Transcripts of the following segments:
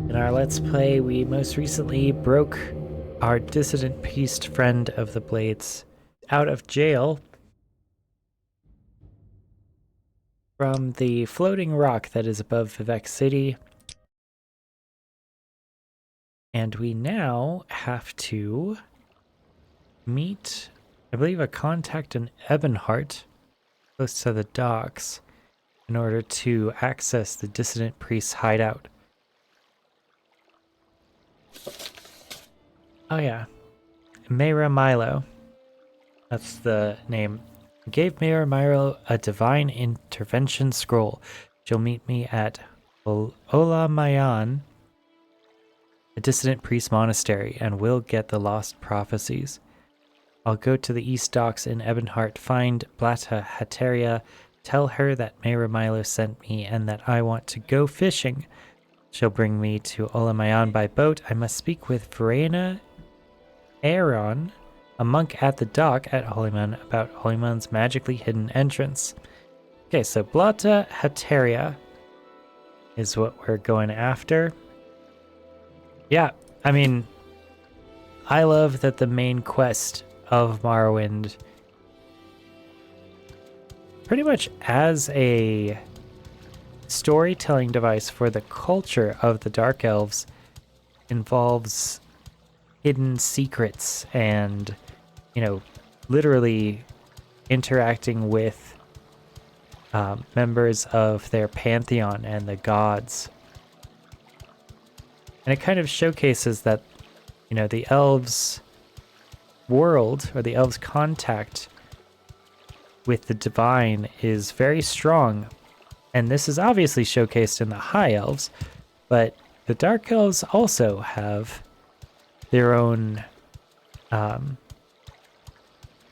In our Let's Play, we most recently broke our dissident priest friend of the Blades out of jail from the floating rock that is above Vivek City. And we now have to meet, I believe, a contact in Ebonheart, close to the docks, in order to access the dissident priest's hideout. Oh yeah, Mayra Milo. That's the name. I gave Mayra Milo a divine intervention scroll. She'll meet me at Olamayan, a dissident priest monastery, and we'll get the lost prophecies. I'll go to the east docks in Ebonheart, find Blata Hateria, tell her that Mayra Milo sent me and that I want to go fishing. She'll bring me to Olamayan by boat. I must speak with Verena Aaron, a monk at the dock at Holyman, about Holyman's magically hidden entrance. Okay, so Blata Hateria is what we're going after. Yeah, I mean, I love that the main quest of Morrowind, pretty much as a storytelling device for the culture of the Dark Elves, involves hidden secrets and, you know, literally interacting with members of their pantheon and the gods. And it kind of showcases that, you know, the elves' world, or the elves' contact with the divine, is very strong. And this is obviously showcased in the High Elves, but the Dark Elves also have their own, I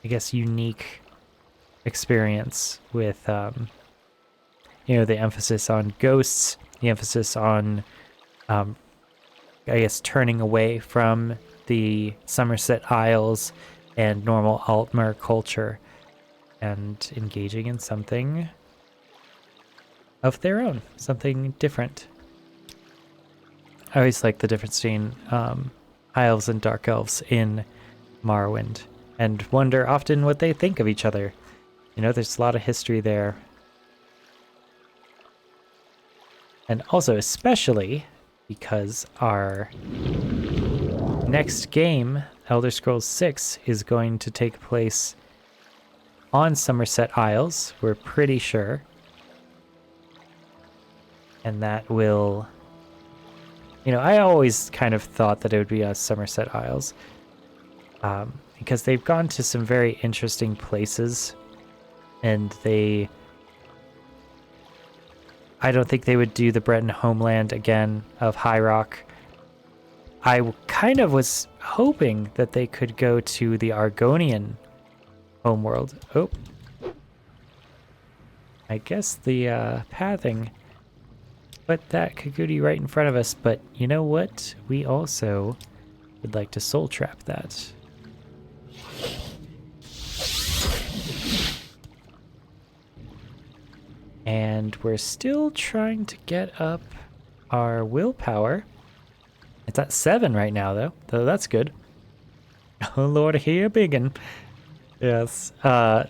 guess, unique experience with, you know, the emphasis on ghosts, the emphasis on, I guess, turning away from the Somerset Isles and normal Altmer culture and engaging in something of their own, something different. I always like the difference between High Elves and Dark Elves in Morrowind, and wonder often what they think of each other. You know, there's a lot of history there. And also, especially because our next game, Elder Scrolls 6, is going to take place on Somerset Isles, we're pretty sure. And that will, you know, I always kind of thought that it would be on Somerset Isles, because they've gone to some very interesting places, and I don't think they would do the Breton homeland again of High Rock. I kind of was hoping that they could go to the Argonian homeworld. Oh, I guess the pathing put that Kagudi right in front of us, but you know what? We also would like to soul trap that. And we're still trying to get up our willpower. It's at 7 right now, though that's good. Oh Lord, here biggin. Yes. So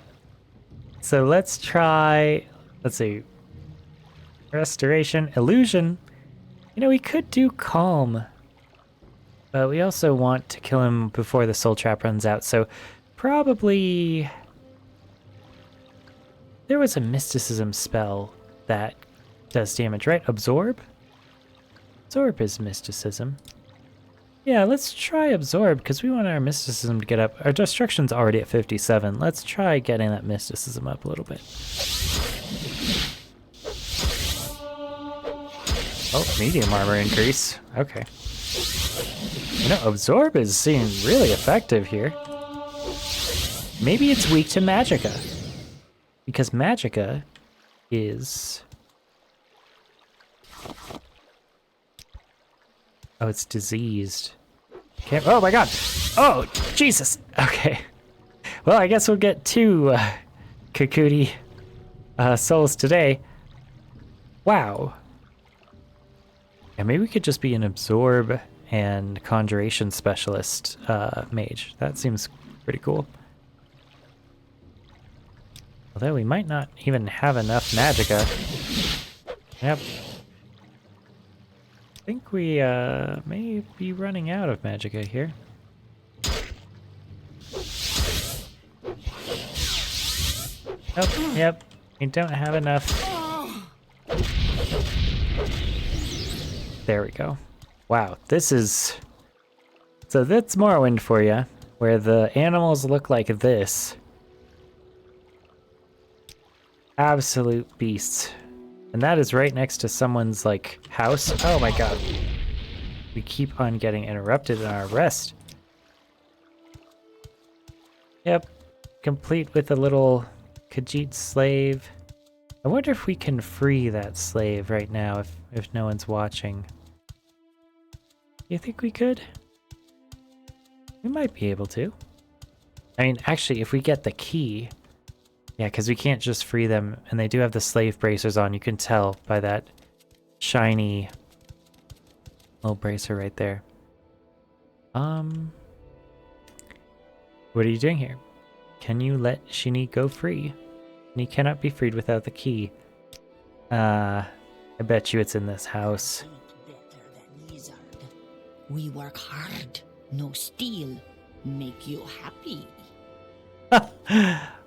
let's try, let's see. Restoration, illusion. You know, we could do calm, but we also want to kill him before the soul trap runs out, so probably there was a mysticism spell that does damage, right? Absorb? Absorb is mysticism. Yeah, let's try absorb, because we want our mysticism to get up. Our destruction's already at 57. Let's try getting that mysticism up a little bit. Oh, medium armor increase. Okay. You know, absorb is seeming really effective here. Maybe it's weak to magicka, because magicka is... Oh, it's diseased. Can't... Oh my god! Oh, Jesus! Okay. Well, I guess we'll get 2 Kakudi souls today. Wow. Yeah, maybe we could just be an absorb and conjuration specialist mage. That seems pretty cool. Although we might not even have enough magicka. Yep. I think we may be running out of magicka here. Oh, yep. We don't have enough. There we go. Wow, this is... So that's Morrowind for you, where the animals look like this. Absolute beasts. And that is right next to someone's, like, house. Oh my god. We keep on getting interrupted in our rest. Yep. Complete with a little Khajiit slave. I wonder if we can free that slave right now if no one's watching. You think we could? We might be able to. I mean, actually, if we get the key... Yeah, because we can't just free them, and they do have the slave bracers on. You can tell by that shiny little bracer right there. What are you doing here? Can you let Shini go free? Shini cannot be freed without the key. I bet you it's in this house. Better than lizard. We work hard, no steal. Make you happy.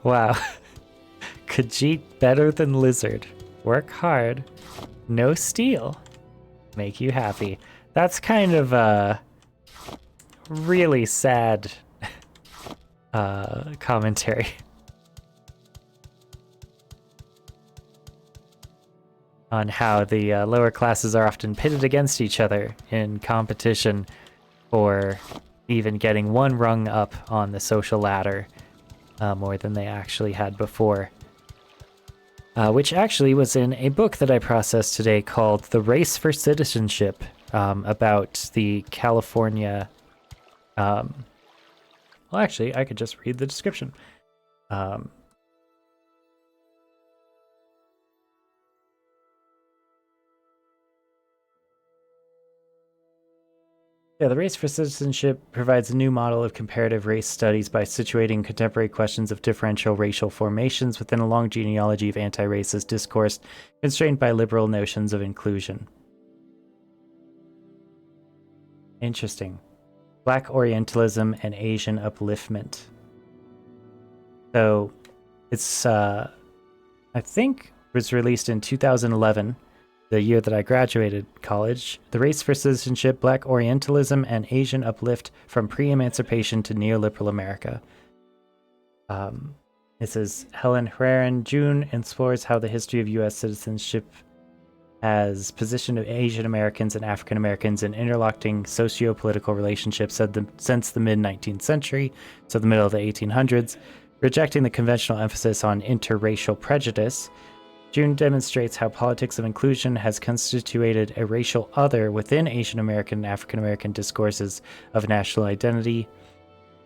Wow. Khajiit better than lizard. Work hard, no steal. Make you happy. That's kind of a really sad commentary. On how the lower classes are often pitted against each other in competition for even getting one rung up on the social ladder more than they actually had before. Which actually was in a book that I processed today called The Race for Citizenship, about the California... well, actually, I could just read the description. Yeah, the Race for Citizenship provides a new model of comparative race studies by situating contemporary questions of differential racial formations within a long genealogy of anti-racist discourse constrained by liberal notions of inclusion. Interesting. Black Orientalism and Asian upliftment. So, it's, I think it was released in 2011. The year that I graduated college. The Race for Citizenship, Black Orientalism, and Asian Uplift from Pre-Emancipation to Neoliberal America. It says, Helen Herrera June explores how the history of U.S. citizenship has positioned Asian Americans and African Americans in interlocking socio-political relationships since the mid-19th century, so the middle of the 1800s, rejecting the conventional emphasis on interracial prejudice. June demonstrates how politics of inclusion has constituted a racial other within Asian American and African American discourses of national identity.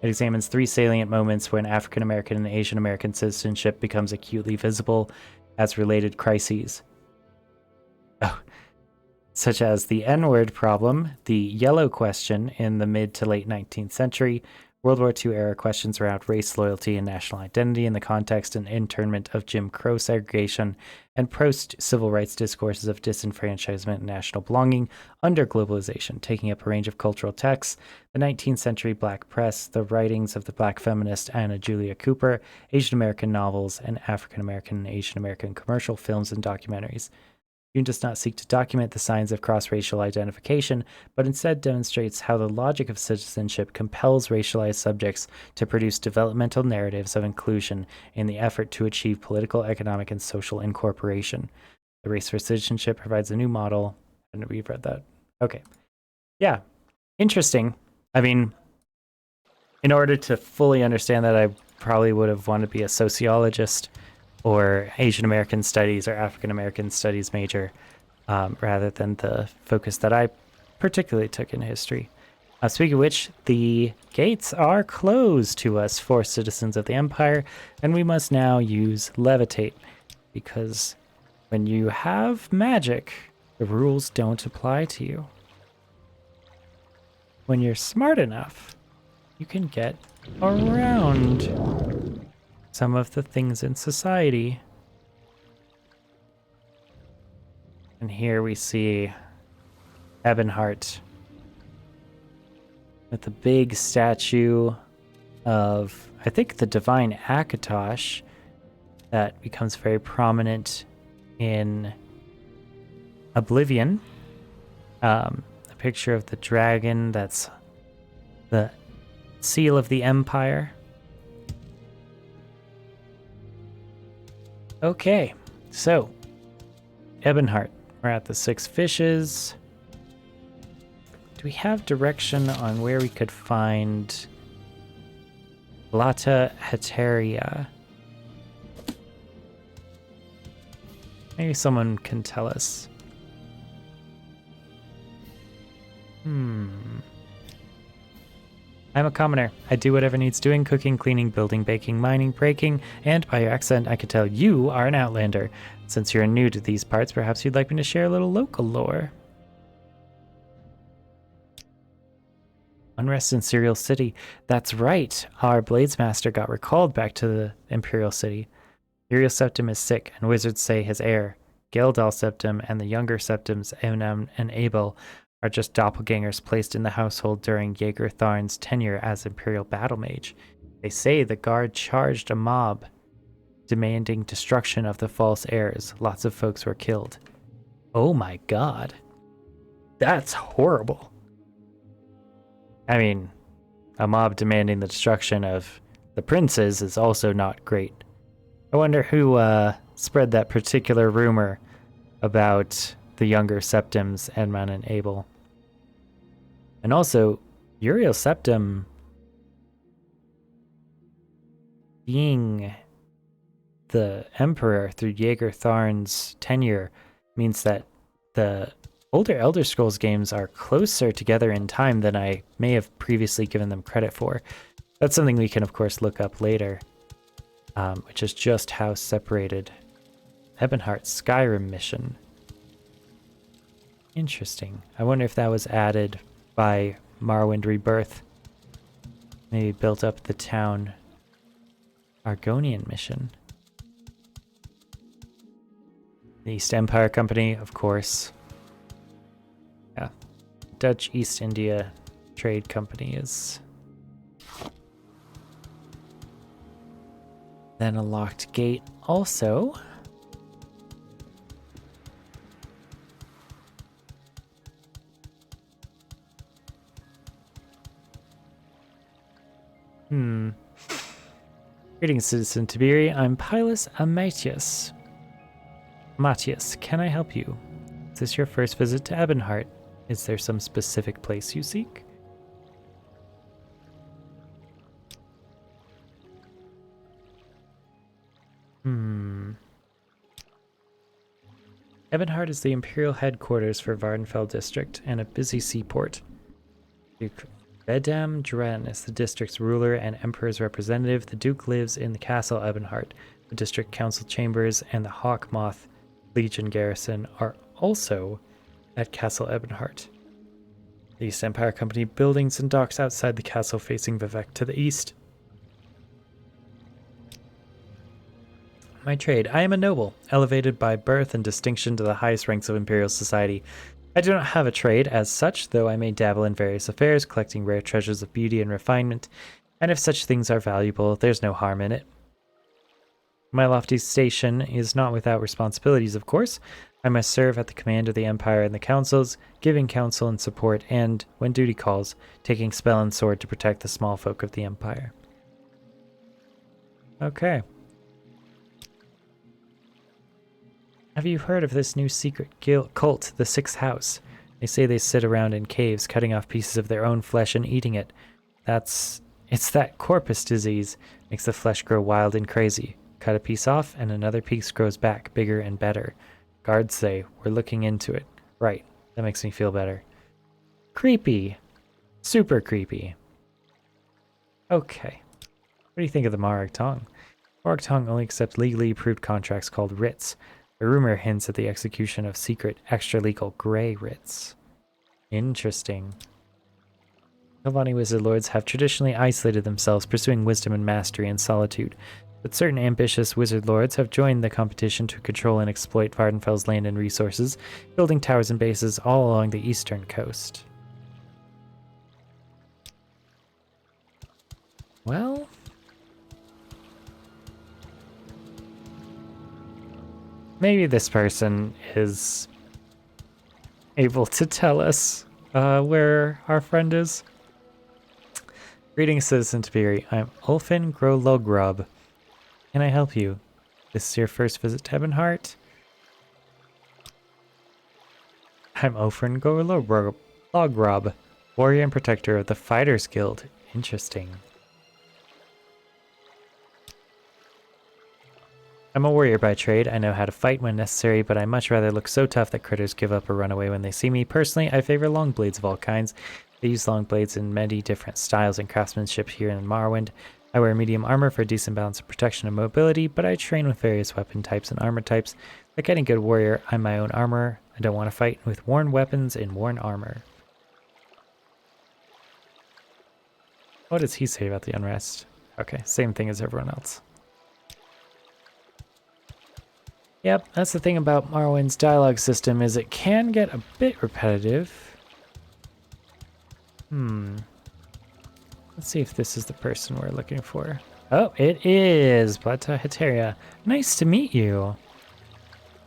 It examines three salient moments when African American and Asian American citizenship becomes acutely visible as related crises. Such as the N-word problem, the yellow question in the mid to late 19th century, World War II era questions around race loyalty and national identity in the context and internment of Jim Crow segregation, and post-civil rights discourses of disenfranchisement and national belonging under globalization, taking up a range of cultural texts, the 19th century black press, the writings of the black feminist Anna Julia Cooper, Asian American novels, and African American and Asian American commercial films and documentaries. June does not seek to document the signs of cross-racial identification, but instead demonstrates how the logic of citizenship compels racialized subjects to produce developmental narratives of inclusion in the effort to achieve political, economic, and social incorporation. The Race for Citizenship provides a new model. And we've read that. Okay. Yeah. Interesting. I mean, in order to fully understand that, I probably would have wanted to be a sociologist or Asian American Studies or African American Studies major, rather than the focus that I particularly took in history. Speaking of which, the gates are closed to us for citizens of the Empire, and we must now use Levitate, because when you have magic, The rules don't apply to you. When you're smart enough, you can get around some of the things in society. And here we see Ebonheart with a big statue of, I think, the divine Akatosh that becomes very prominent in Oblivion. A picture of the dragon that's the seal of the Empire. Okay, so Ebonheart. We're at the Six Fishes. Do we have direction on where we could find Lata Heteria? Maybe someone can tell us. I'm a commoner. I do whatever needs doing: cooking, cleaning, building, baking, mining, breaking, and by your accent I could tell you are an outlander. Since you're new to these parts, perhaps you'd like me to share a little local lore. Unrest in Serial City. That's right. Our Bladesmaster got recalled back to the Imperial City. Uriel Septim is sick, and wizards say his heir, Geldal Septim, and the younger Septims, Emnam and Abel, are just doppelgangers placed in the household during Jaeger Tharn's tenure as Imperial Battle Mage. They say the guard charged a mob demanding destruction of the false heirs. Lots of folks were killed. Oh my god. That's horrible. I mean, a mob demanding the destruction of the princes is also not great. I wonder who spread that particular rumor about the younger Septims, Edmund and Abel. And also, Uriel Septim being the Emperor through Jaeger Tharn's tenure means that the older Elder Scrolls games are closer together in time than I may have previously given them credit for. That's something we can, of course, look up later, which is just how separated Ebonheart's Skyrim mission. Interesting. I wonder if that was added by Morrowind Rebirth. Maybe built up the town Argonian mission. The East Empire Company, of course. Yeah. Dutch East India Trade Company is... Then a locked gate also. Greetings, Citizen Tiberi. I'm Pilus Amatius. Matthias, can I help you? Is this your first visit to Ebonheart? Is there some specific place you seek? Ebonheart is the imperial headquarters for Vardenfell district and a busy seaport. Duke Bedam Dren is the district's ruler and emperor's representative. The duke lives in the castle Ebonheart. The district council chambers and the Hawkmoth Legion garrison are also at Castle Ebonheart. The East Empire Company buildings and docks outside the castle facing Vivec to the east. My trade. I am a noble, elevated by birth and distinction to the highest ranks of imperial society. I do not have a trade as such, though I may dabble in various affairs, collecting rare treasures of beauty and refinement, and if such things are valuable, there's no harm in it. My lofty station is not without responsibilities, of course. I must serve at the command of the Empire and the councils, giving counsel and support, and, when duty calls, taking spell and sword to protect the small folk of the Empire. Okay. Have you heard of this new secret cult, the Sixth House? They say they sit around in caves, cutting off pieces of their own flesh and eating it. It's that corpus disease, makes the flesh grow wild and crazy. Cut a piece off, and another piece grows back, bigger and better. Guards say, we're looking into it. Right, that makes me feel better. Creepy. Super creepy. Okay. What do you think of the Marag Tong? Marag Tong only accepts legally approved contracts called writs. The rumor hints at the execution of secret extra-legal grey writs. Interesting. Kalvani wizard lords have traditionally isolated themselves, pursuing wisdom and mastery in solitude. But certain ambitious wizard lords have joined the competition to control and exploit Vardenfell's land and resources, building towers and bases all along the eastern coast. Well, maybe this person is able to tell us where our friend is. Greetings, Citizen Tiberi. I'm Ulfin Grologrob. Can I help you? This is your first visit to Ebonheart? I'm Ulfin Grologrob, warrior and protector of the Fighters Guild. Interesting. I'm a warrior by trade. I know how to fight when necessary, but I much rather look so tough that critters give up or run away when they see me. Personally, I favor long blades of all kinds. They use long blades in many different styles and craftsmanship here in Morrowind. I wear medium armor for a decent balance of protection and mobility, but I train with various weapon types and armor types. Like any good warrior, I'm my own armorer. I don't want to fight with worn weapons in worn armor. What does he say about the unrest? Okay, same thing as everyone else. Yep, that's the thing about Morrowind's dialogue system, is it can get a bit repetitive. Let's see if this is the person we're looking for. Oh, it is! Blata Heteria. Nice to meet you.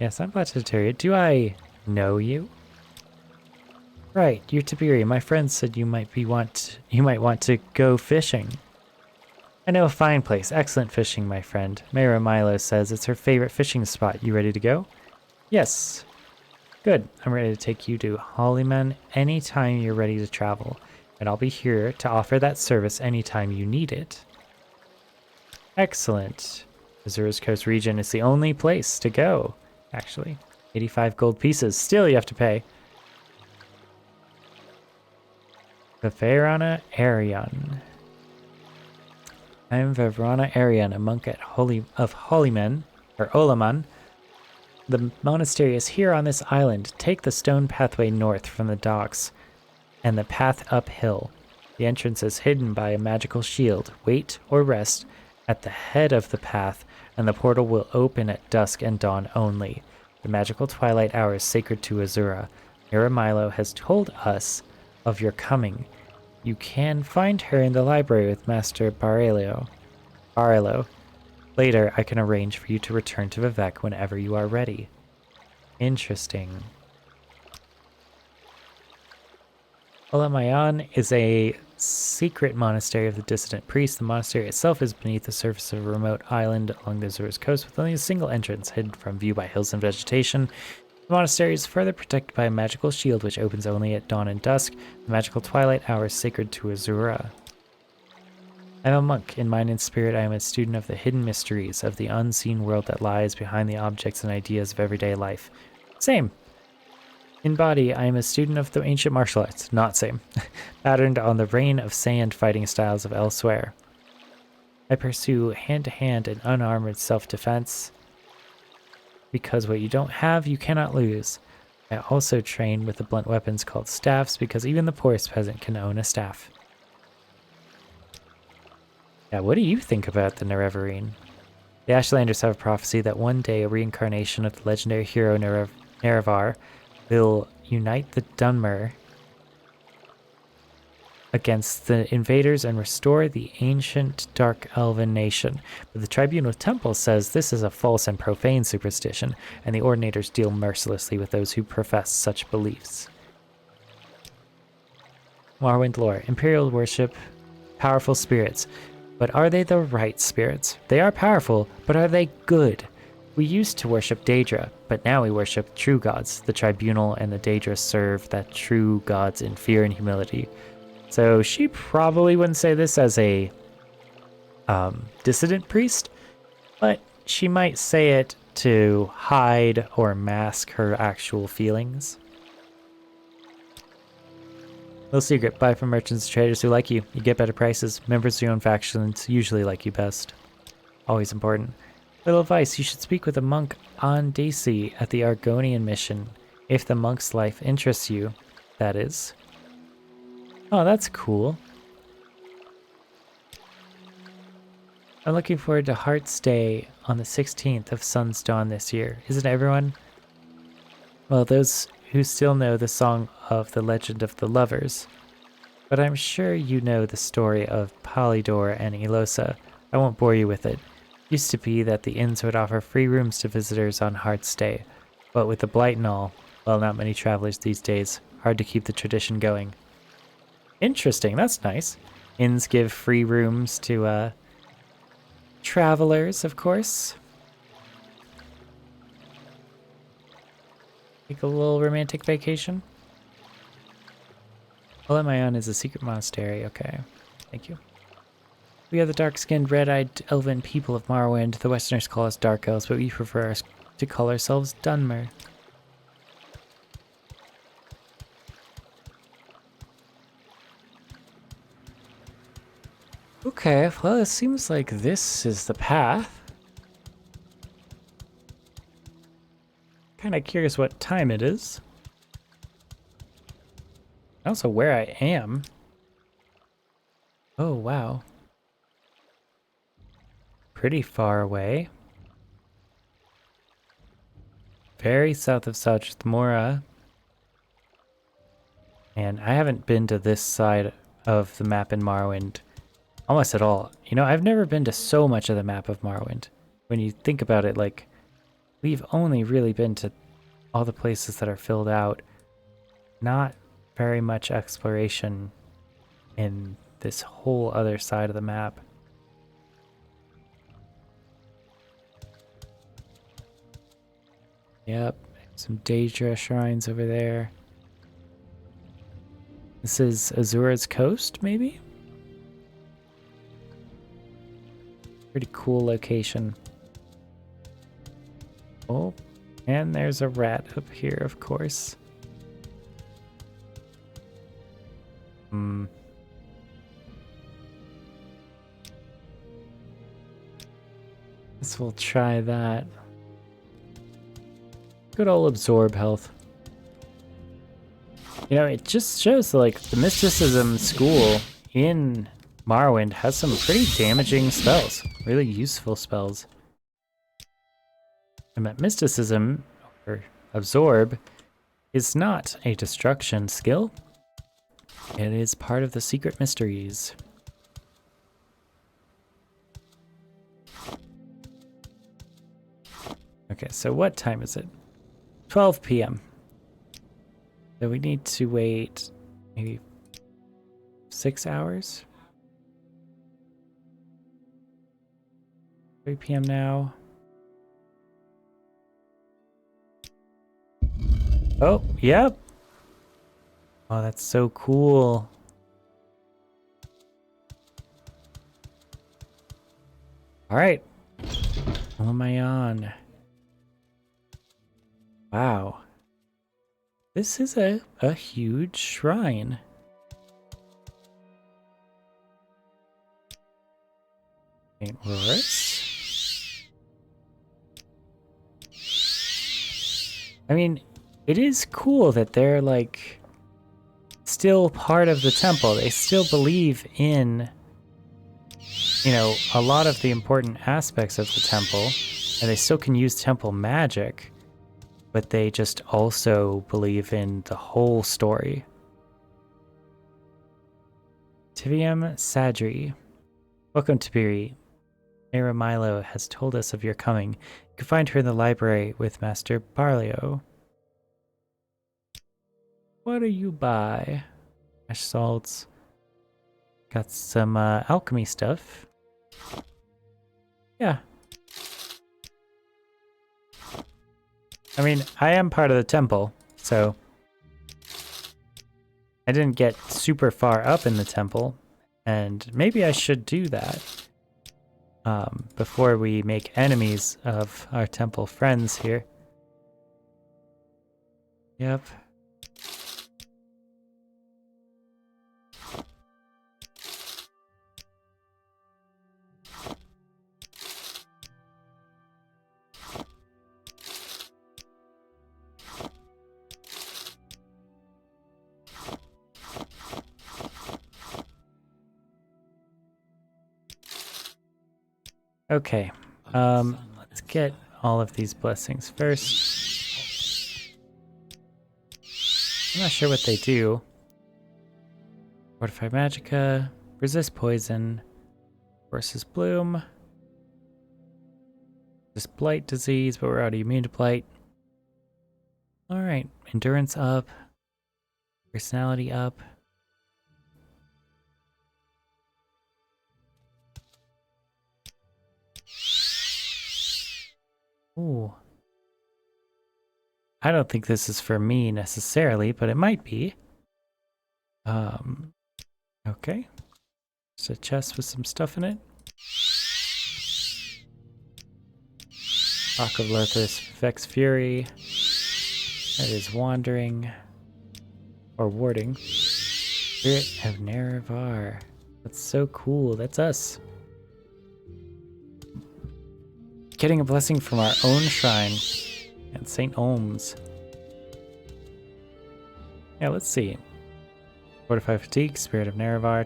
Yes, I'm Blata Heteria. Do I know you? Right, you're Tiberi. My friend said you might want to go fishing. I know a fine place. Excellent fishing, my friend. Mayra Milo says it's her favorite fishing spot. You ready to go? Yes. Good. I'm ready to take you to Hollyman anytime you're ready to travel. And I'll be here to offer that service anytime you need it. Excellent. Azura's Coast region is the only place to go, actually. 85 gold pieces. Still, you have to pay. Vaverana Arion. I am Vaverana Arion, a monk of Hollyman, or Olaman. The monastery is here on this island. Take the stone pathway north from the docks and the path uphill. The entrance is hidden by a magical shield. Wait or rest at the head of the path, and the portal will open at dusk and dawn only. The magical twilight hour is sacred to Azura. Mira Milo has told us of your coming. You can find her in the library with Master Barelo. Later, I can arrange for you to return to Vivec whenever you are ready. Interesting. Olamayan is a secret monastery of the dissident priest. The monastery itself is beneath the surface of a remote island along the Azura's coast with only a single entrance, hidden from view by hills and vegetation. The monastery is further protected by a magical shield which opens only at dawn and dusk. The magical twilight hour is sacred to Azura. I am a monk. In mind and spirit, I am a student of the hidden mysteries of the unseen world that lies behind the objects and ideas of everyday life. Same. In body, I am a student of the ancient martial arts. Not same. Patterned on the rain of sand fighting styles of elsewhere. I pursue hand-to-hand and unarmored self-defense. Because what you don't have, you cannot lose. I also train with the blunt weapons called staffs, because even the poorest peasant can own a staff. Yeah, what do you think about the Nerevarine? The Ashlanders have a prophecy that one day a reincarnation of the legendary hero Nerevar will unite the Dunmer against the invaders and restore the ancient Dark Elven nation. But the Tribunal Temple says this is a false and profane superstition, and the Ordinators deal mercilessly with those who profess such beliefs. Morrowind lore. Imperial worship powerful spirits. But are they the right spirits? They are powerful, but are they good? We used to worship Daedra, but now we worship true gods. The Tribunal and the Daedra serve that true gods in fear and humility. So she probably wouldn't say this as a dissident priest, but she might say it to hide or mask her actual feelings. Little secret, buy from merchants and traders who like you. You get better prices. Members of your own factions usually like you best. Always important. Little advice, you should speak with a monk on Daisy at the Argonian mission, if the monk's life interests you, that is. Oh, that's cool. I'm looking forward to Heart's Day on the 16th of Sun's Dawn this year. Isn't everyone? Well, those who still know the song of the Legend of the Lovers. But I'm sure you know the story of Polydor and Elosa. I won't bore you with it. It used to be that the inns would offer free rooms to visitors on Heart's Day. But with the blight and all, well, not many travelers these days. Hard to keep the tradition going. Interesting, that's nice. Inns give free rooms to, travelers, of course. Take a little romantic vacation. Olemayon is a secret monastery. Okay, thank you. We are the dark-skinned, red-eyed elven people of Morrowind. The Westerners call us Dark Elves, but we prefer to call ourselves Dunmer. Okay, well, it seems like this is the path. Kinda curious what time it is. Also where I am. Oh, wow. Pretty far away. Very south of Sajthmora. And I haven't been to this side of the map in Morrowind almost at all. You know, I've never been to so much of the map of Morrowind. When you think about it, like, we've only really been to all the places that are filled out. Not very much exploration in this whole other side of the map. Yep, some Daedra shrines over there. This is Azura's coast, maybe? Pretty cool location. Oh, and there's a rat up here, of course. Guess we'll try that. Good old absorb health. You know, it just shows like the mysticism school in Morrowind has some pretty damaging spells. Really useful spells. And that mysticism, or absorb, is not a destruction skill. It is part of the secret mysteries. Okay, so what time is it? 12 p.m. So we need to wait maybe 6 hours? 3 p.m. now. Oh, yep. Oh, that's so cool. All right. What am I on? Wow. This is a huge shrine. St. Loris. I mean, it is cool that they're like still part of the temple. They still believe in, you know, a lot of the important aspects of the temple, and they still can use temple magic, but they just also believe in the whole story. Tivium Sadri. Welcome, Tiberi. Mira Milo has told us of your coming. You can find her in the library with Master Barlio. What do you buy? Ash salts. Got some alchemy stuff. Yeah. I mean, I am part of the temple, so I didn't get super far up in the temple, and maybe I should do that before we make enemies of our temple friends here. Yep. Okay. Let's get all of these blessings first. I'm not sure what they do. Fortify Magicka, resist poison, versus bloom. This blight disease, but we're already immune to blight. Alright, endurance up, personality up. Ooh. I don't think this is for me necessarily, but it might be. Okay. There's a chest with some stuff in it. Rock of Lothos, Vex Fury. That is wandering. Or warding. Spirit of Nerevar. That's so cool. That's us. Getting a blessing from our own shrine. And St. Ohms. Yeah, let's see. Fortify Fatigue, Spirit of Nerevar.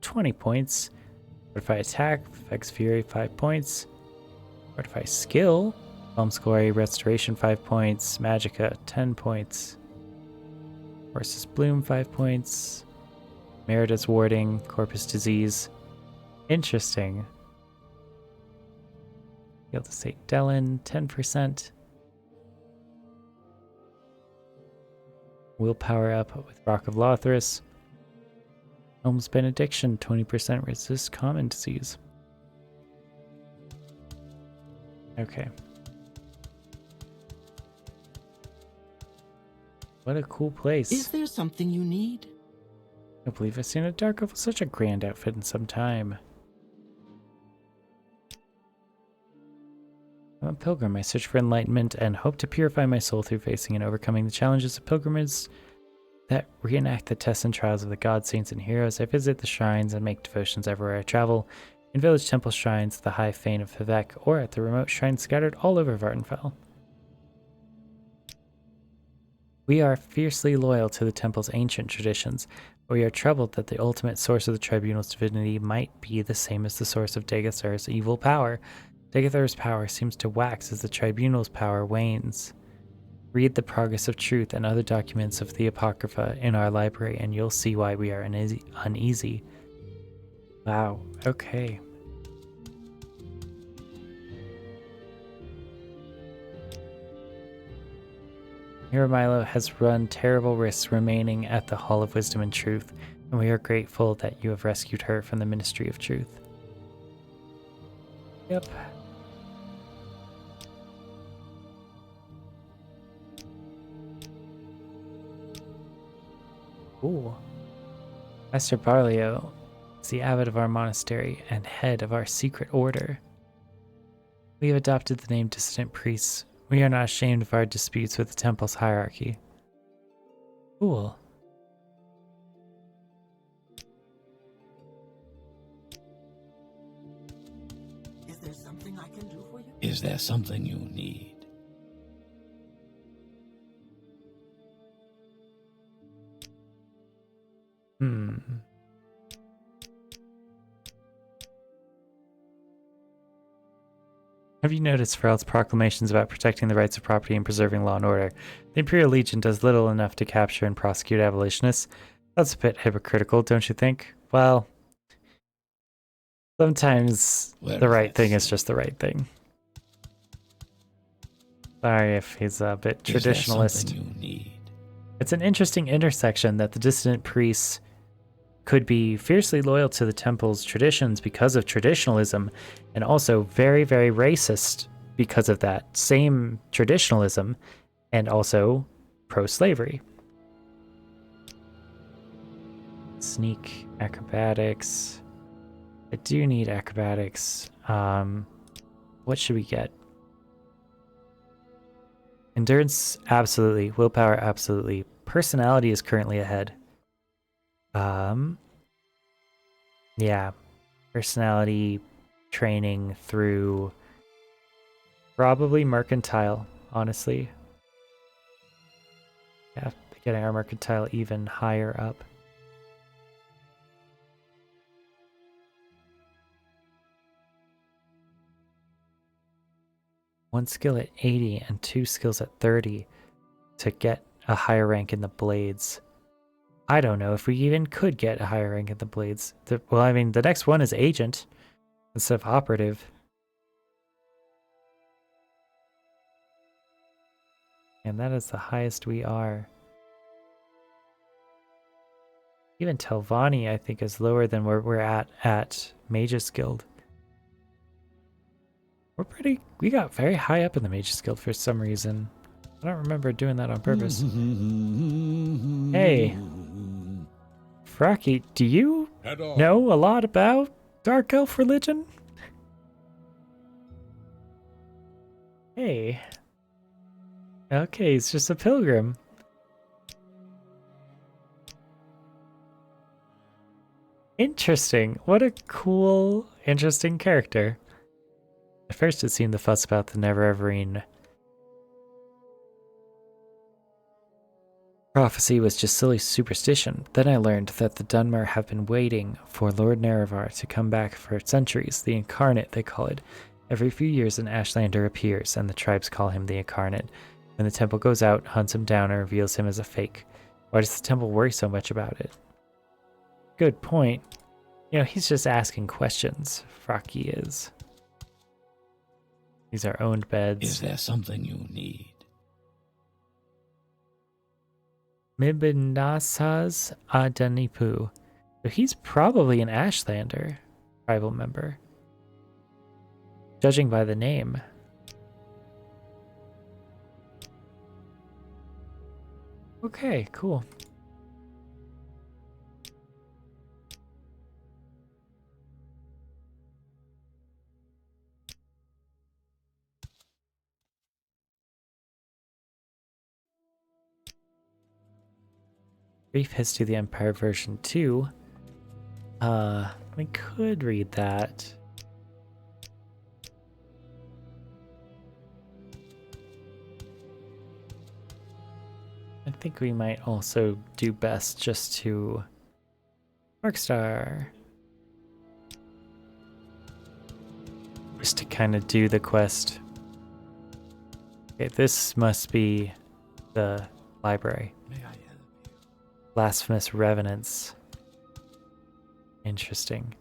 20 points. Fortify Attack, Vex Fury, 5 points. Fortify Skill, Helm Scory, Restoration, 5 points. Magicka, 10 points. Versus Bloom, 5 points. Merida's Warding, Corpus Disease. Interesting. Heal to St. Dellen, 10%. Willpower up with Rock of Lothros. Helm's Benediction, 20% resist common disease. Okay. What a cool place. Is there something you need? I can't believe I've seen a dark elf with such a grand outfit in some time. I'm a pilgrim. I search for enlightenment and hope to purify my soul through facing and overcoming the challenges of pilgrimage that reenact the tests and trials of the gods, saints, and heroes. I visit the shrines and make devotions everywhere I travel, in village temple shrines, the high fane of Vivek, or at the remote shrines scattered all over Vardenfell. We are fiercely loyal to the temple's ancient traditions, but we are troubled that the ultimate source of the tribunal's divinity might be the same as the source of Degathur's evil power. Degathur's power seems to wax as the tribunal's power wanes. Read the Progress of Truth and other documents of the Apocrypha in our library, and you'll see why we are uneasy. Wow, okay. Milo has run terrible risks remaining at the Hall of Wisdom and Truth, and we are grateful that you have rescued her from the Ministry of Truth. Yep. Ooh. Master Barlio is the abbot of our monastery and head of our secret order. We have adopted the name Dissident Priests. We are not ashamed of our disputes with the temple's hierarchy. Cool. Is there something I can do for you? Is there something you need? Have you noticed Ferel's proclamations about protecting the rights of property and preserving law and order? The Imperial Legion does little enough to capture and prosecute abolitionists. That's a bit hypocritical, don't you think? Well, sometimes the right thing is just the right thing. Sorry if he's a bit traditionalist. You need? It's an interesting intersection that the dissident priests could be fiercely loyal to the temple's traditions because of traditionalism, and also very, very racist because of that same traditionalism, and also pro-slavery. Sneak, acrobatics. I do need acrobatics. What should we get? Endurance, absolutely. Willpower, absolutely. Personality is currently ahead. Yeah. Personality training through probably mercantile, honestly. Yeah, getting our mercantile even higher up. 1 skill at 80 and 2 skills at 30 to get a higher rank in the blades. I don't know if we even could get a higher rank in the blades. Well, I mean, the next one is agent instead of operative. And that is the highest we are. Even Telvanni, I think, is lower than where we're at Mage's Guild. We got very high up in the Mage's Guild for some reason. I don't remember doing that on purpose. Hey, Fraki, do you know a lot about Dark Elf religion? Hey. Okay, he's just a pilgrim. Interesting. What a cool, interesting character. At first it seemed the fuss about the Never-Everine prophecy was just silly superstition. Then I learned that the Dunmer have been waiting for Lord Nerevar to come back for centuries. The Incarnate, they call it. Every few years an Ashlander appears, and the tribes call him the Incarnate. When the temple goes out, hunts him down, and reveals him as a fake. Why does the temple worry so much about it? Good point. You know, he's just asking questions. Fraki is. These are owned beds. Is there something you need? Mibinasaz Adanipu. So he's probably an Ashlander tribal member. Judging by the name. Okay, cool. Brief History of the Empire version 2. We could read that. I think we might also do best just to Markstar. Just to kind of do the quest. Okay, this must be the library. May I help you? Blasphemous Revenants. Interesting.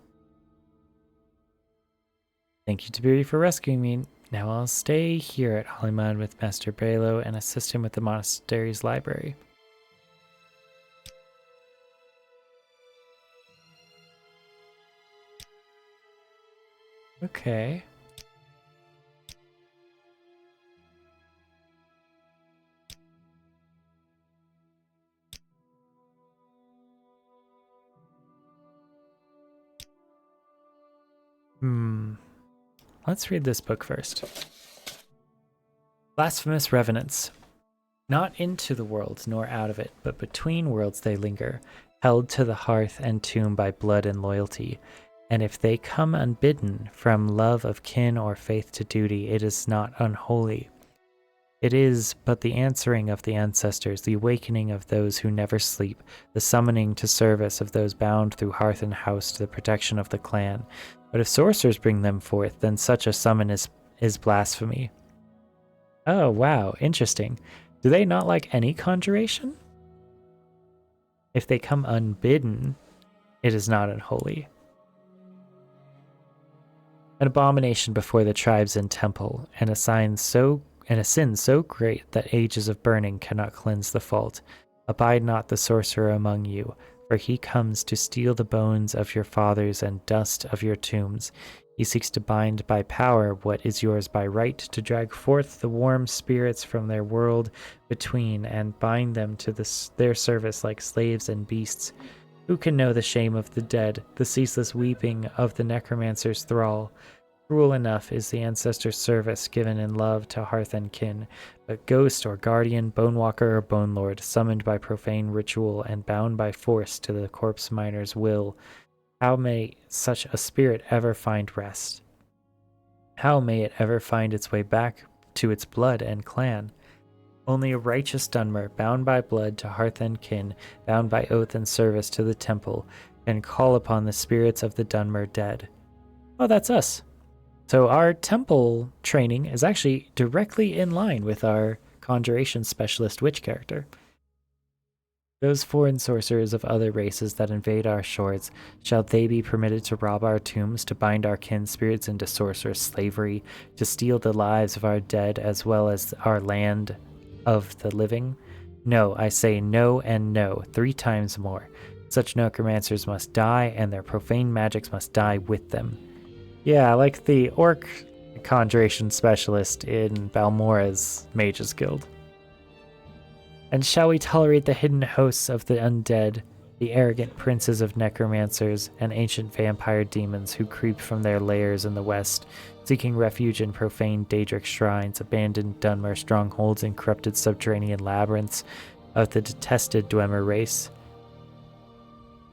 Thank you to Beauty for rescuing me. Now I'll stay here at Hollyman with Master Balo and assist him with the monastery's library. Okay. Let's read this book first. Blasphemous Revenants. Not into the world, nor out of it, but between worlds they linger, held to the hearth and tomb by blood and loyalty. And if they come unbidden, from love of kin or faith to duty, it is not unholy. It is but the answering of the ancestors, the awakening of those who never sleep, the summoning to service of those bound through hearth and house to the protection of the clan. But if sorcerers bring them forth, then such a summon is blasphemy. Oh, wow, interesting. Do they not like any conjuration? If they come unbidden, it is not unholy. An abomination before the tribes and temple, and a sin so great that ages of burning cannot cleanse the fault. Abide not the sorcerer among you, for he comes to steal the bones of your fathers and dust of your tombs. He seeks to bind by power what is yours by right, to drag forth the warm spirits from their world between, and bind them to their service like slaves and beasts. Who can know the shame of the dead, the ceaseless weeping of the necromancer's thrall? Cruel enough is the ancestor's service given in love to hearth and kin, but ghost or guardian, bonewalker or bone lord, summoned by profane ritual and bound by force to the corpse miner's will, how may such a spirit ever find rest? How may it ever find its way back to its blood and clan? Only a righteous Dunmer, bound by blood to hearth and kin, bound by oath and service to the temple, can call upon the spirits of the Dunmer dead. Oh, that's us. So our temple training is actually directly in line with our conjuration specialist witch character. Those foreign sorcerers of other races that invade our shores, shall they be permitted to rob our tombs, to bind our kin spirits into sorcerous slavery, to steal the lives of our dead as well as our land of the living? No, I say no and no, 3 times more. Such necromancers must die, and their profane magics must die with them. Yeah, like the orc conjuration specialist in Balmora's Mages Guild. And shall we tolerate the hidden hosts of the undead, the arrogant princes of necromancers, and ancient vampire demons who creep from their lairs in the west, seeking refuge in profane Daedric shrines, abandoned Dunmer strongholds, and corrupted subterranean labyrinths of the detested Dwemer race?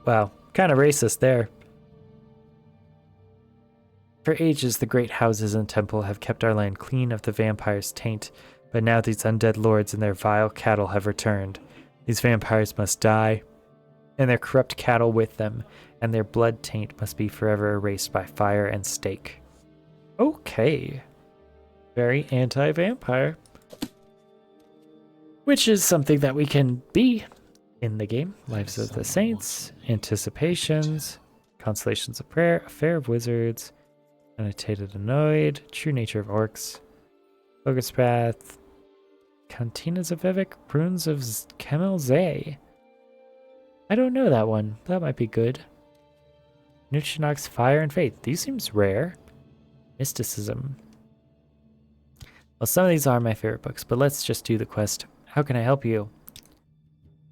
Wow, kind of racist there. For ages, the great houses and temple have kept our land clean of the vampire's taint, but now these undead lords and their vile cattle have returned. These vampires must die, and their corrupt cattle with them, and their blood taint must be forever erased by fire and stake. Okay. Very anti-vampire. Which is something that we can be in the game. Lives of the Saints, Anticipations, Constellations of Prayer, Affair of Wizards, Annotated Annoyed, True Nature of Orcs, Focus Path, Cantinas of Vivek, Runes of Kemel Zay. I don't know that one. That might be good. Nuchinok's Fire and Faith. These seems rare. Mysticism. Well, some of these are my favorite books, but let's just do the quest. How can I help you?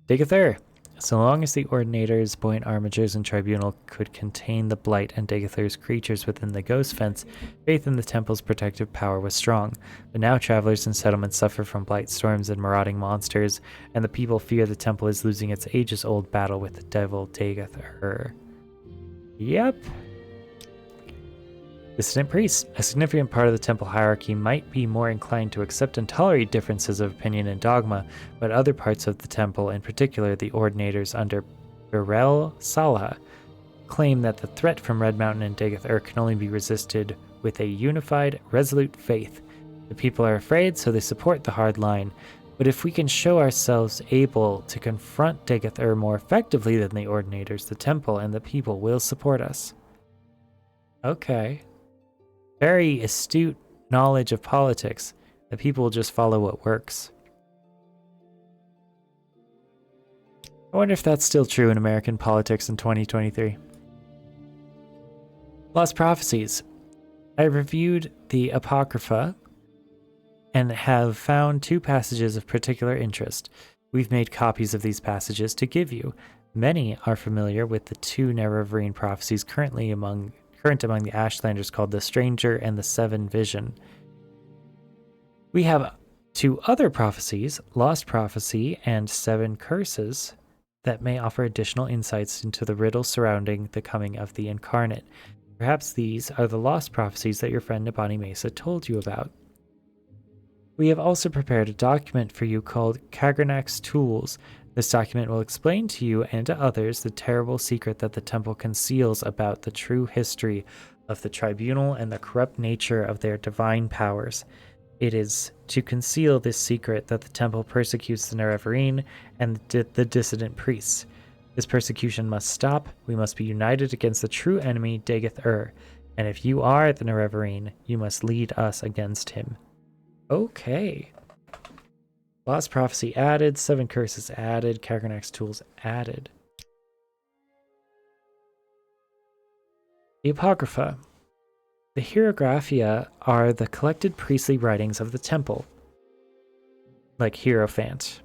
Dagathur. So long as the Ordinators, buoyant armatures, and tribunal could contain the blight and Dagathur's creatures within the ghost fence, faith in the temple's protective power was strong. But now travelers and settlements suffer from blight storms and marauding monsters, and the people fear the temple is losing its ages-old battle with the devil Dagathur. Yep. Dissident priests. A significant part of the temple hierarchy might be more inclined to accept and tolerate differences of opinion and dogma, but other parts of the temple, in particular the Ordinators under Birel Salah, claim that the threat from Red Mountain and Dagath can only be resisted with a unified, resolute faith. The people are afraid, so they support the hard line. But if we can show ourselves able to confront Dagath more effectively than the Ordinators, the temple and the people will support us. Okay. Very astute knowledge of politics. The people will just follow what works. I wonder if that's still true in American politics in 2023. Lost Prophecies. I reviewed the Apocrypha and have found 2 passages of particular interest. We've made copies of these passages to give you. Many are familiar with the 2 Nerevarine prophecies current among the Ashlanders called the Stranger and the Seven Vision. We have 2 other prophecies, Lost Prophecy and 7 Curses, that may offer additional insights into the riddle surrounding the coming of the Incarnate. Perhaps these are the lost prophecies that your friend Nabani Mesa told you about. We have also prepared a document for you called Kagranak's Tools. This document will explain to you and to others the terrible secret that the temple conceals about the true history of the tribunal and the corrupt nature of their divine powers. It is to conceal this secret that the temple persecutes the Nerevarine and the dissident priests. This persecution must stop. We must be united against the true enemy, Dagath and if you are the Nerevarine, you must lead us against him. Okay. Lost Prophecy added, 7 Curses added, Kagranak's Tools added. The Apocrypha. The Hierographia are the collected priestly writings of the temple, like Hierophant.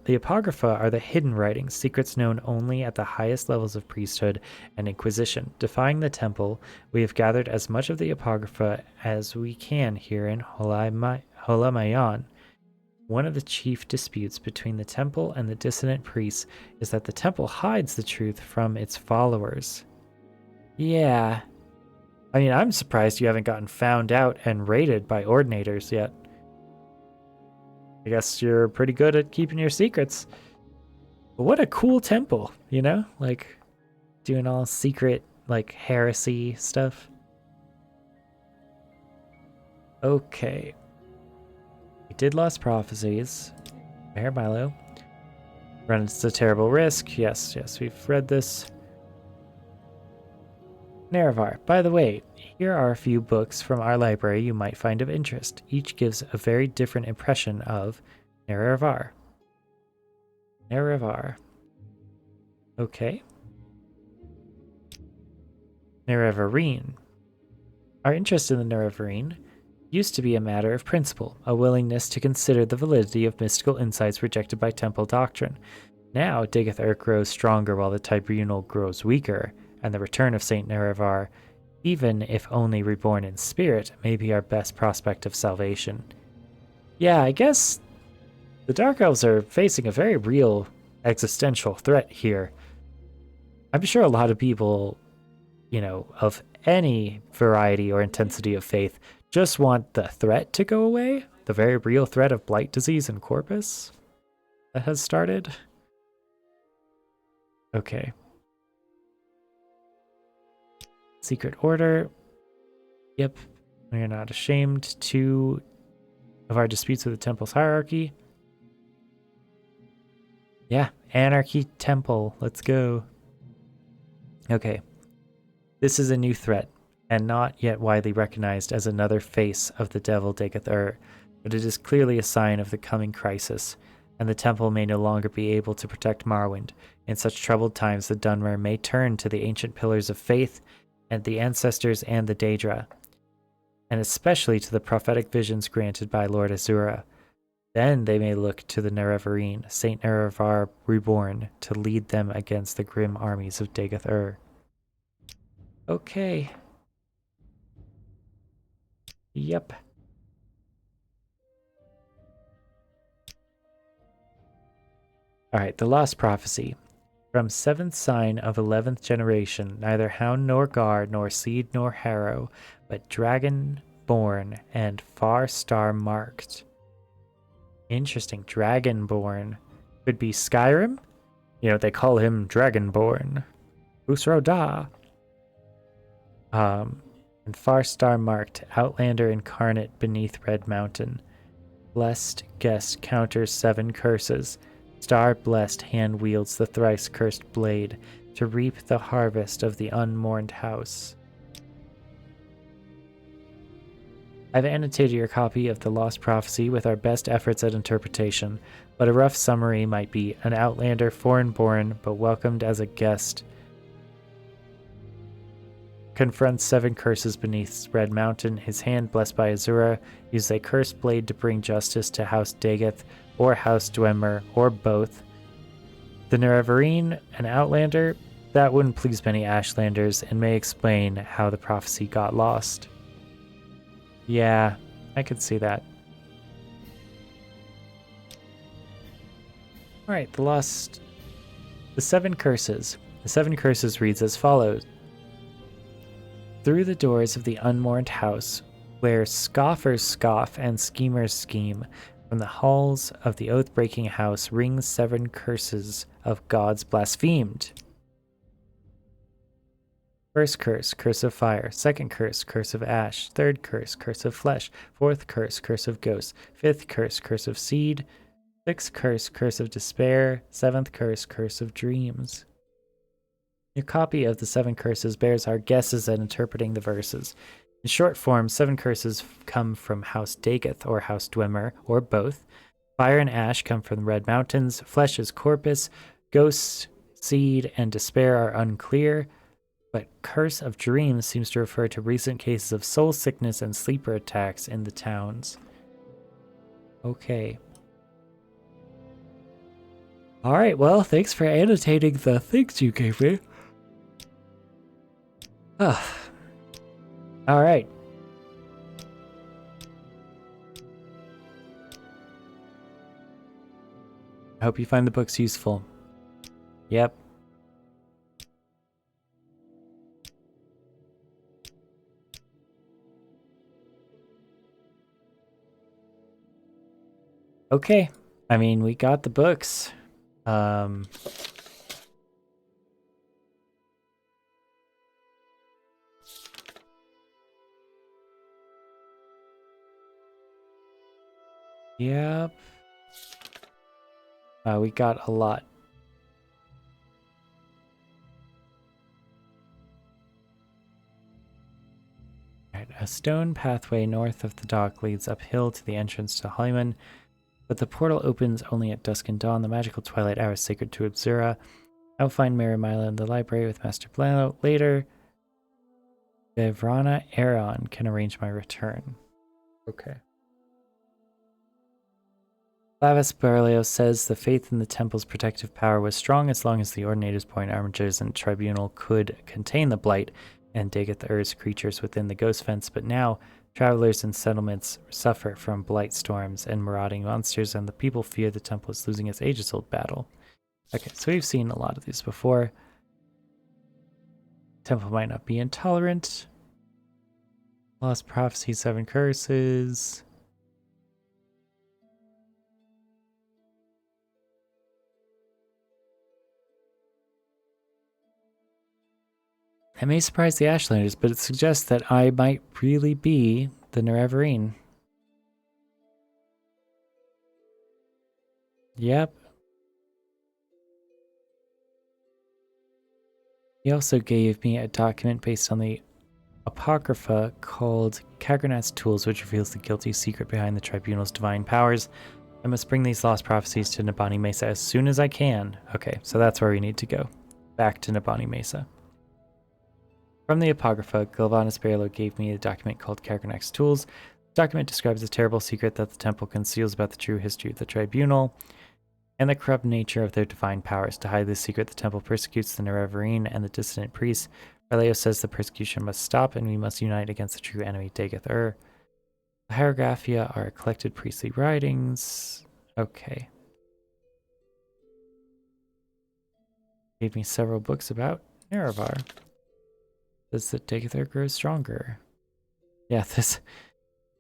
The Apocrypha are the hidden writings, secrets known only at the highest levels of priesthood and inquisition. Defying the temple, we have gathered as much of the Apocrypha as we can here in Holamayan. One of the chief disputes between the temple and the dissident priests is that the temple hides the truth from its followers. Yeah. I mean, I'm surprised you haven't gotten found out and raided by Ordinators yet. I guess you're pretty good at keeping your secrets. But what a cool temple, you know? Like, doing all secret, like, heresy stuff. Okay. We did Lost Prophecies. Mayor Milo. Runs a terrible risk. Yes, we've read this. Nerevar. By the way, here are a few books from our library you might find of interest. Each gives a very different impression of Nerevar. Nerevar. Okay. Nerevarine. Our interest in the Nerevarine used to be a matter of principle, a willingness to consider the validity of mystical insights rejected by temple doctrine. Now, Digath grows stronger while the tribunal grows weaker, and the return of Saint Nerevar, even if only reborn in spirit, may be our best prospect of salvation. Yeah, I guess the Dark Elves are facing a very real existential threat here. I'm sure a lot of people, of any variety or intensity of faith, just want the threat to go away, the very real threat of blight disease and corpus that has started. Okay. Secret Order. Yep. We are not ashamed of our disputes with the Temple's hierarchy. Yeah, Anarchy Temple. Let's go. Okay. This is a new threat, and not yet widely recognized as another face of the devil Degath, but it is clearly a sign of the coming crisis, and the temple may no longer be able to protect Morrowind. In such troubled times, the Dunmer may turn to the ancient pillars of faith, and the ancestors and the Daedra, and especially to the prophetic visions granted by Lord Azura. Then they may look to the Nerevarine, Saint Nerevar reborn, to lead them against the grim armies of Degath. Okay. Yep. Alright, the Lost Prophecy. From 7th sign of 11th generation, neither hound nor guard, nor seed nor harrow, but dragon born and far star marked. Interesting. Dragonborn. Could be Skyrim? They call him Dragonborn. Usro Da. And far star marked, Outlander incarnate beneath Red Mountain. Blessed guest counters 7 curses. Star blessed hand wields the thrice cursed blade to reap the harvest of the unmourned house. I've annotated your copy of the Lost Prophecy with our best efforts at interpretation, but a rough summary might be an outlander foreign-born but welcomed as a guest confronts 7 curses beneath Red Mountain. His hand, blessed by Azura, uses a cursed blade to bring justice to House Dagoth or House Dwemer, or both. The Nerevarine, an outlander, that wouldn't please many Ashlanders and may explain how the prophecy got lost. Yeah, I could see that. Alright, the 7 curses. The 7 curses reads as follows. Through the doors of the unmourned house, where scoffers scoff and schemers scheme, from the halls of the oath-breaking house rings 7 curses of gods blasphemed. First curse, curse of fire. Second curse, curse of ash. Third curse, curse of flesh. Fourth curse, curse of ghosts. Fifth curse, curse of seed. Sixth curse, curse of despair. Seventh curse, curse of dreams. Your copy of the 7 curses bears our guesses at interpreting the verses. In short form, 7 curses come from House Dagoth or House Dwemer, or both. Fire and ash come from the Red Mountains. Flesh is corpus. Ghosts, seed, and despair are unclear. But Curse of Dreams seems to refer to recent cases of soul sickness and sleeper attacks in the towns. Okay. Alright, well, thanks for annotating the things you gave me. Alright. I hope you find the books useful. Yep. Okay. I mean, we got the books. Yep. We got a lot. Right, a stone pathway north of the dock leads uphill to the entrance to Hollyman, but the portal opens only at dusk and dawn, the magical twilight hour sacred to Obsura. I'll find Mary Mila in the library with Master Blano later. Bevrana Aeron can arrange my return. Okay. Lavis Berlioz says the faith in the temple's protective power was strong as long as the Ordinators' Point Armatures and Tribunal could contain the Blight and Dagoth Ur's creatures within the Ghost Fence, but now travelers and settlements suffer from blight storms and marauding monsters, and the people fear the temple is losing its ages-old battle. Okay, so we've seen a lot of these before. Temple might not be intolerant. Lost Prophecy, 7 Curses. It may surprise the Ashlanders, but it suggests that I might really be the Nerevarine. Yep. He also gave me a document based on the Apocrypha called Kagranat's Tools, which reveals the guilty secret behind the Tribunal's divine powers. I must bring these lost prophecies to Nabani Mesa as soon as I can. Okay, so that's where we need to go. Back to Nabani Mesa. From the Apocrypha, Galvanus Barlow gave me a document called Kagranat's Tools. The document describes a terrible secret that the temple conceals about the true history of the Tribunal and the corrupt nature of their divine powers. To hide this secret, the temple persecutes the Nerevarine and the dissident priests. Barlow says the persecution must stop and we must unite against the true enemy, Dagoth Ur. The Hierographia are collected priestly writings. Okay. Gave me several books about Nerevar. Does the Dagoth Ur grow stronger? Yeah,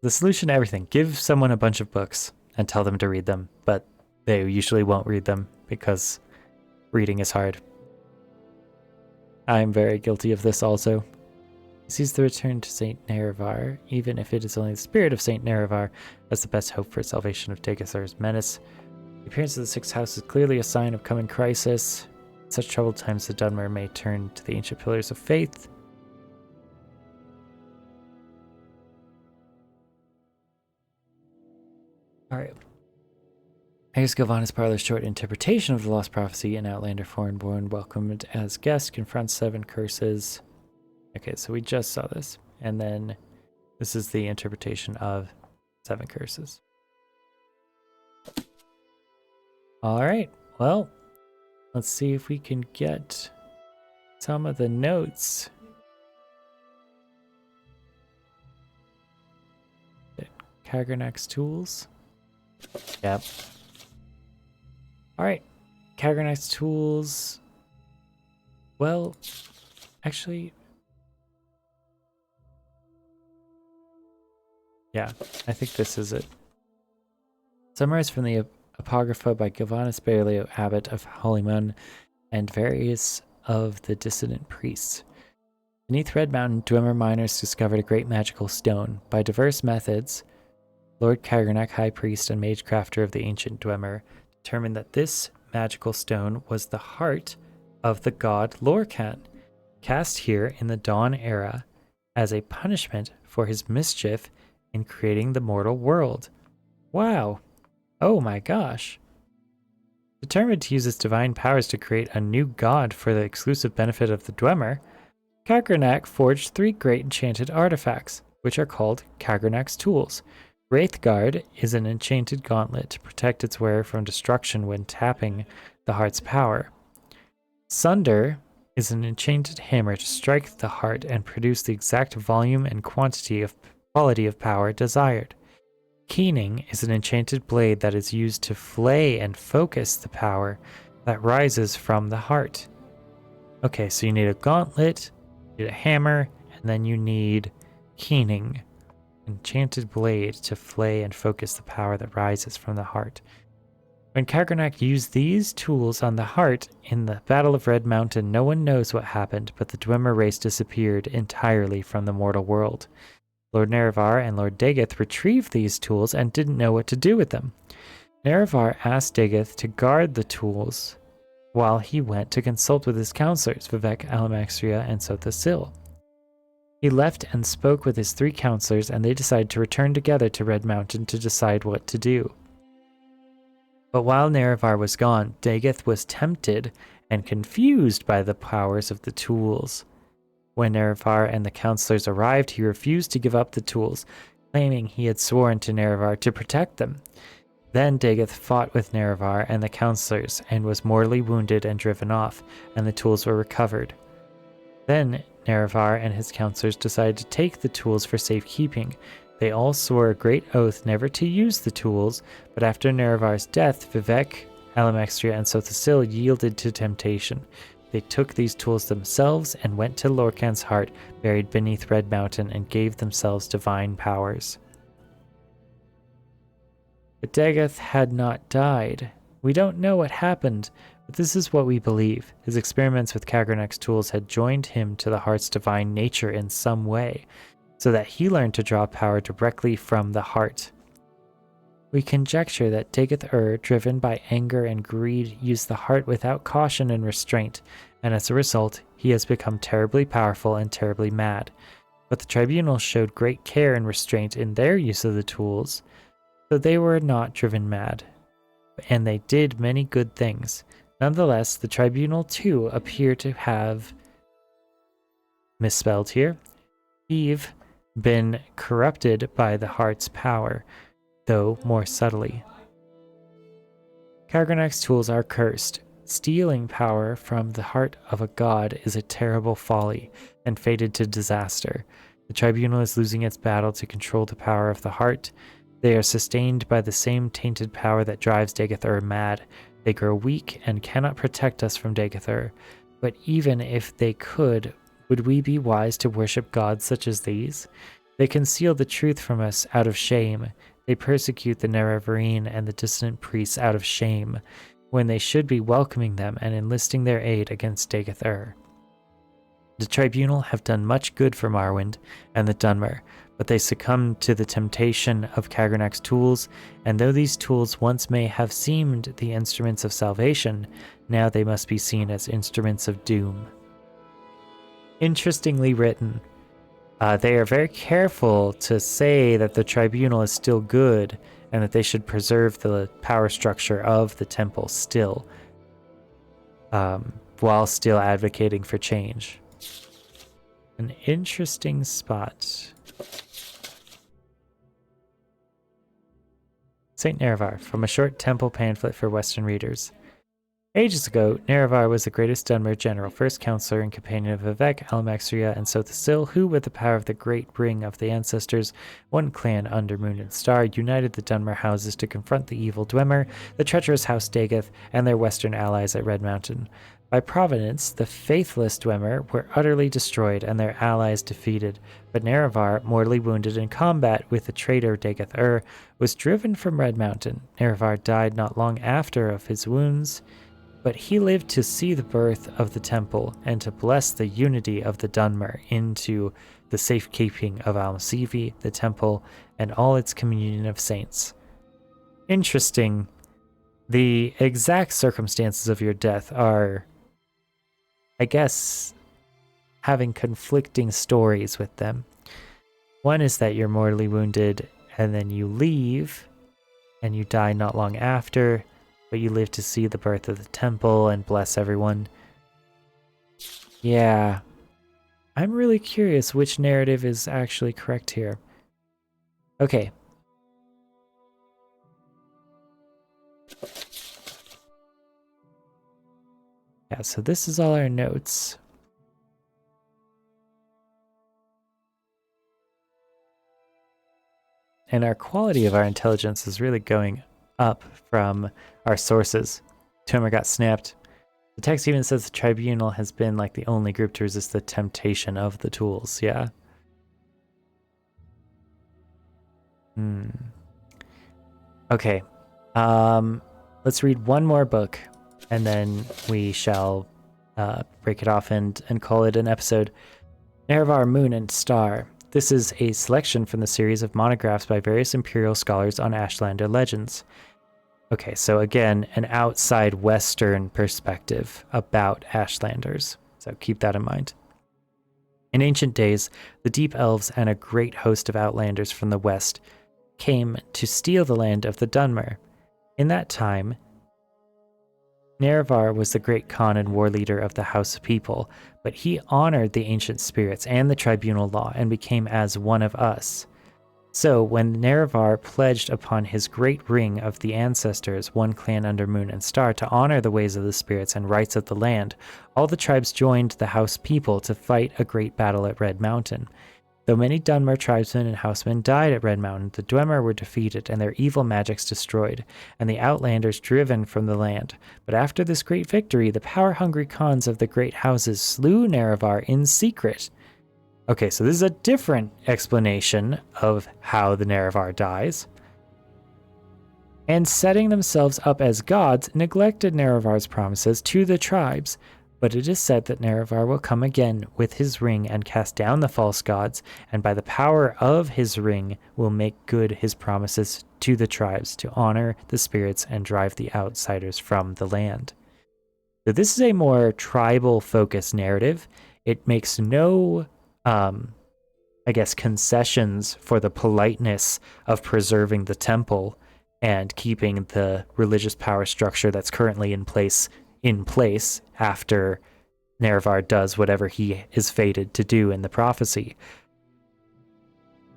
the solution to everything. Give someone a bunch of books and tell them to read them, but they usually won't read them because reading is hard. I'm very guilty of this also. He sees the return to Saint Nerevar, even if it is only the spirit of Saint Nerevar, as the best hope for salvation of Dagoth Ur's menace. The appearance of the Sixth House is clearly a sign of coming crisis. In such troubled times, the Dunmer may turn to the ancient pillars of faith. Alright. Here's Galvanus Parlor's short interpretation of the Lost Prophecy. An Outlander foreign-born welcomed as guest confronts 7 curses. Okay, so we just saw this. And then this is the interpretation of 7 curses. Alright, well, let's see if we can get some of the notes. Kagranat's Tools. Yep. Alright. Kagranat's Tools. Well, actually... yeah, I think this is it. Summarized from the Apocrypha by Galvanus Barlow, Abbot of Hollyman, and various of the dissident priests. Beneath Red Mountain, Dwemer miners discovered a great magical stone. By diverse methods, Lord Kagranat, High Priest and Mage Crafter of the ancient Dwemer, determined that this magical stone was the heart of the god Lorcan, cast here in the Dawn Era as a punishment for his mischief in creating the mortal world. Wow. Oh my gosh. Determined to use its divine powers to create a new god for the exclusive benefit of the Dwemer, Kagranat forged 3 great enchanted artifacts, which are called Kagranat's Tools. Wraithguard is an enchanted gauntlet to protect its wearer from destruction when tapping the heart's power. Sunder is an enchanted hammer to strike the heart and produce the exact volume and quality of power desired. Keening is an enchanted blade that is used to flay and focus the power that rises from the heart. Okay, so you need a gauntlet, you need a hammer, and then you need keening. Enchanted blade to flay and focus the power that rises from the heart. When Kagranat used these tools on the heart in the Battle of Red Mountain, no one knows what happened, but the Dwemer race disappeared entirely from the mortal world. Lord Nerevar and Lord Dageth retrieved these tools and didn't know what to do with them. Nerevar asked Dageth to guard the tools while he went to consult with his counselors, Vivek, Alamaxria, and Sothasil. He left and spoke with his 3 counselors, and they decided to return together to Red Mountain to decide what to do. But while Nerevar was gone, Dageth was tempted and confused by the powers of the tools. When Nerevar and the counselors arrived, he refused to give up the tools, claiming he had sworn to Nerevar to protect them. Then Dageth fought with Nerevar and the counselors and was mortally wounded and driven off, and the tools were recovered. Then Nerevar and his counselors decided to take the tools for safekeeping. They all swore a great oath never to use the tools, but after Nerevar's death, Vivek, Alamaxria, and Sothasil yielded to temptation. They took these tools themselves and went to Lorkhan's heart, buried beneath Red Mountain, and gave themselves divine powers. But Dageth had not died. We don't know what happened, but this is what we believe. His experiments with Kagranek's tools had joined him to the heart's divine nature in some way, so that he learned to draw power directly from the heart. We conjecture that Dageth-Ur, driven by anger and greed, used the heart without caution and restraint, and as a result, he has become terribly powerful and terribly mad. But the tribunal showed great care and restraint in their use of the tools, so they were not driven mad, and they did many good things. Nonetheless, the tribunal too appear to have, misspelled here, been corrupted by the heart's power, though more subtly. Kagranek's tools are cursed. Stealing power from the heart of a god is a terrible folly, and fated to disaster. The tribunal is losing its battle to control the power of the heart. They are sustained by the same tainted power that drives Dageth-Ur mad. They grow weak and cannot protect us from Dageth-Ur. But even if they could, would we be wise to worship gods such as these? They conceal the truth from us out of shame. They persecute the Nerevarine and the dissident priests out of shame, when they should be welcoming them and enlisting their aid against Dageth-Ur. The tribunal have done much good for Morrowind and the Dunmer, but they succumbed to the temptation of Kagranek's tools, and though these tools once may have seemed the instruments of salvation, now they must be seen as instruments of doom. Interestingly written. They are very careful to say that the tribunal is still good and that they should preserve the power structure of the temple still, while still advocating for change. An interesting spot. St. Nerevar, from a short temple pamphlet for Western readers. Ages ago, Nerevar was the greatest Dunmer general, first counselor and companion of Vivek, Alamaxria, and Sothasil, who, with the power of the great ring of the ancestors, one clan under Moon and Star, united the Dunmer houses to confront the evil Dwemer, the treacherous House Dageth, and their western allies at Red Mountain. By providence, the faithless Dwemer were utterly destroyed and their allies defeated, but Nerevar, mortally wounded in combat with the traitor Dageth-Ur, was driven from Red Mountain. Nerevar died not long after of his wounds, but he lived to see the birth of the temple and to bless the unity of the Dunmer into the safekeeping of Almasivi, the temple, and all its communion of saints. Interesting. The exact circumstances of your death are, I guess, having conflicting stories with them. One is that you're mortally wounded and then you leave and you die not long after, but you live to see the birth of the temple and bless everyone. Yeah. I'm really curious which narrative is actually correct here. Okay. Yeah, so this is all our notes. And our quality of our intelligence is really going up from our sources. Tomer got snapped. The text even says the tribunal has been like the only group to resist the temptation of the tools. Yeah. Okay. Let's read one more book and then we shall break it off and call it an episode. Nerevar, Moon and Star. This is a selection from the series of monographs by various imperial scholars on Ashlander legends. Okay, so again, an outside Western perspective about Ashlanders. So keep that in mind. In ancient days, the Deep Elves and a great host of Outlanders from the west came to steal the land of the Dunmer. In that time, Nerevar was the great Khan and war leader of the House of People, but he honored the ancient spirits and the tribunal law and became as one of us. So when Nerevar pledged upon his great ring of the ancestors, one clan under moon and star, to honor the ways of the spirits and rights of the land, all the tribes joined the House People to fight a great battle at Red Mountain. Though many Dunmer tribesmen and housemen died at Red Mountain, the Dwemer were defeated and their evil magics destroyed, and the Outlanders driven from the land. But after this great victory, the power-hungry Khans of the great houses slew Nerevar in secret. Okay, so this is a different explanation of how the Nerevar dies. And setting themselves up as gods, neglected Nerevar's promises to the tribes. But it is said that Nerevar will come again with his ring and cast down the false gods, and by the power of his ring will make good his promises to the tribes to honor the spirits and drive the outsiders from the land. So this is a more tribal-focused narrative. It makes no concessions for the politeness of preserving the temple and keeping the religious power structure that's currently in place after Nerevar does whatever he is fated to do in the prophecy.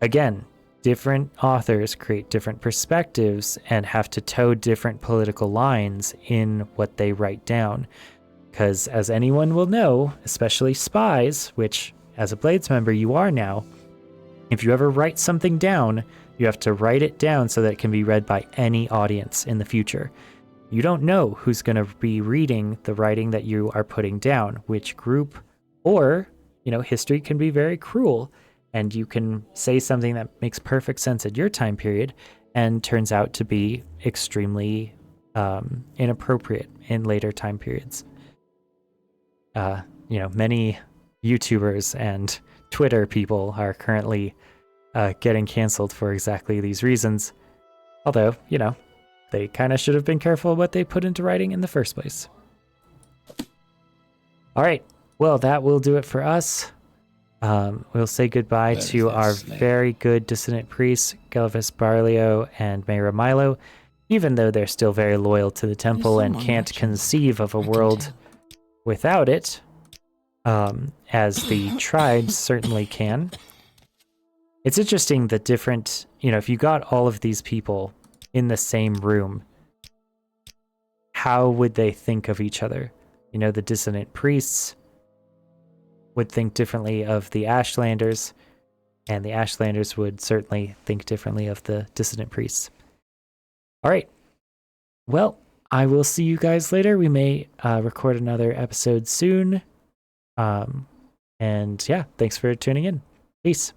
Again, different authors create different perspectives and have to toe different political lines in what they write down. Because as anyone will know, especially spies, which as a Blades member you are now, if you ever write something down, you have to write it down so that it can be read by any audience in the future. You don't know who's going to be reading the writing that you are putting down, which group, or, history can be very cruel, and you can say something that makes perfect sense at your time period and turns out to be extremely inappropriate in later time periods. Many YouTubers and Twitter people are currently getting canceled for exactly these reasons. Although, they kind of should have been careful what they put into writing in the first place. All right. Well, that will do it for us. We'll say goodbye to our very good dissonant priests, Gelvis Barlio and Mayra Milo, even though they're still very loyal to the temple and can't conceive of a world without it, as the tribes certainly can. It's interesting that different, if you got all of these people in the same room, how would they think of each other? The dissonant priests would think differently of the Ashlanders, and the Ashlanders would certainly think differently of the dissonant priests. All right. Well, I will see you guys later. We may record another episode soon. And yeah, thanks for tuning in. Peace.